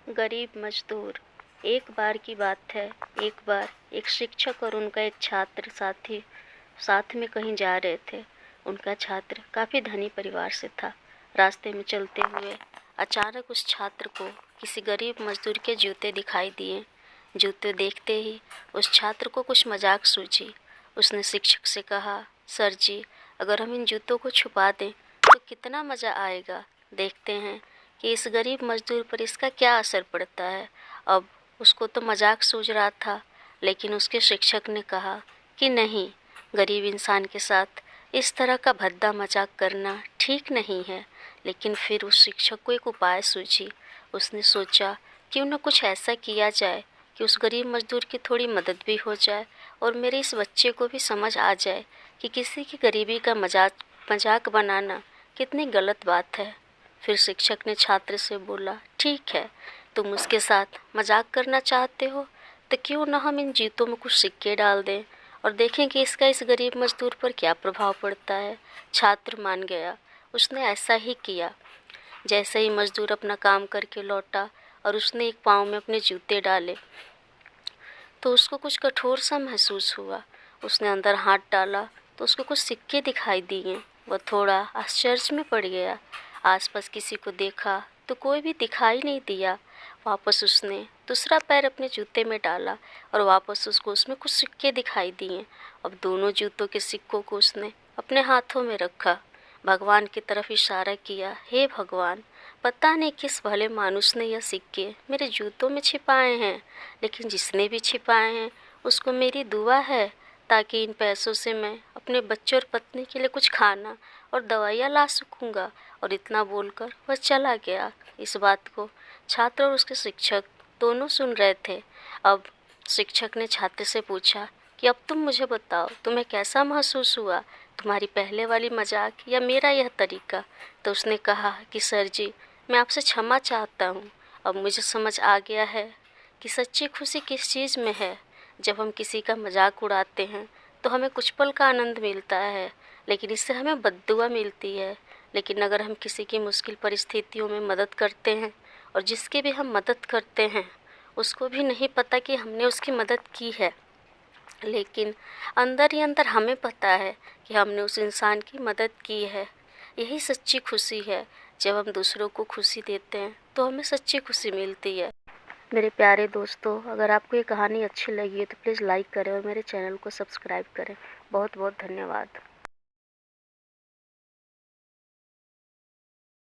गरीब मजदूर। एक बार की बात है, एक बार एक शिक्षक और उनका एक छात्र साथ में कहीं जा रहे थे। उनका छात्र काफ़ी धनी परिवार से था। रास्ते में चलते हुए अचानक उस छात्र को किसी गरीब मजदूर के जूते दिखाई दिए। जूते देखते ही उस छात्र को कुछ मजाक सूझी। उसने शिक्षक से कहा, सर जी, अगर हम इन जूतों को छुपा दें तो कितना मज़ा आएगा। देखते हैं कि इस गरीब मजदूर पर इसका क्या असर पड़ता है। अब उसको तो मजाक सूझ रहा था, लेकिन उसके शिक्षक ने कहा कि नहीं, गरीब इंसान के साथ इस तरह का भद्दा मजाक करना ठीक नहीं है। लेकिन फिर उस शिक्षक को एक उपाय सूझी। उसने सोचा क्यों न कुछ ऐसा किया जाए कि उस गरीब मजदूर की थोड़ी मदद भी हो जाए और मेरे इस बच्चे को भी समझ आ जाए कि किसी की गरीबी का मजाक बनाना कितनी गलत बात है। फिर शिक्षक ने छात्र से बोला, ठीक है, तुम उसके साथ मजाक करना चाहते हो तो क्यों न हम इन जूतों में कुछ सिक्के डाल दें और देखें कि इसका इस गरीब मजदूर पर क्या प्रभाव पड़ता है। छात्र मान गया। उसने ऐसा ही किया। जैसे ही मजदूर अपना काम करके लौटा और उसने एक पाँव में अपने जूते डाले तो उसको कुछ कठोर सा महसूस हुआ। उसने अंदर हाथ डाला तो उसको कुछ सिक्के दिखाई दिए। वह थोड़ा आश्चर्य में पड़ गया। आसपास किसी को देखा तो कोई भी दिखाई नहीं दिया। वापस उसने दूसरा पैर अपने जूते में डाला और वापस उसको उसमें कुछ सिक्के दिखाई दिए। अब दोनों जूतों के सिक्कों को उसने अपने हाथों में रखा, भगवान की तरफ इशारा किया, हे भगवान, पता नहीं किस भले मानुस ने यह सिक्के मेरे जूतों में छिपाए हैं, लेकिन जिसने भी छिपाए हैं उसको मेरी दुआ है ताकि इन पैसों से मैं अपने बच्चे और पत्नी के लिए कुछ खाना और दवाइयाँ ला सकूँगा। और इतना बोलकर वह चला गया। इस बात को छात्र और उसके शिक्षक दोनों सुन रहे थे। अब शिक्षक ने छात्र से पूछा कि अब तुम मुझे बताओ, तुम्हें कैसा महसूस हुआ, तुम्हारी पहले वाली मजाक या मेरा यह तरीका। तो उसने कहा कि सर जी, मैं आपसे क्षमा चाहता हूँ। अब मुझे समझ आ गया है कि सच्ची खुशी किस चीज़ में है। जब हम किसी का मजाक उड़ाते हैं तो हमें कुछ पल का आनंद मिलता है, लेकिन इससे हमें बद्दुआ मिलती है। लेकिन अगर हम किसी की मुश्किल परिस्थितियों में मदद करते हैं और जिसकी भी हम मदद करते हैं उसको भी नहीं पता कि हमने उसकी मदद की है, लेकिन अंदर ही अंदर हमें पता है कि हमने उस इंसान की मदद की है। यही सच्ची खुशी है। जब हम दूसरों को खुशी देते हैं तो हमें सच्ची खुशी मिलती है। मेरे प्यारे दोस्तों, अगर आपको ये कहानी अच्छी लगी है तो प्लीज़ लाइक करें और मेरे चैनल को सब्सक्राइब करें। बहुत बहुत धन्यवाद।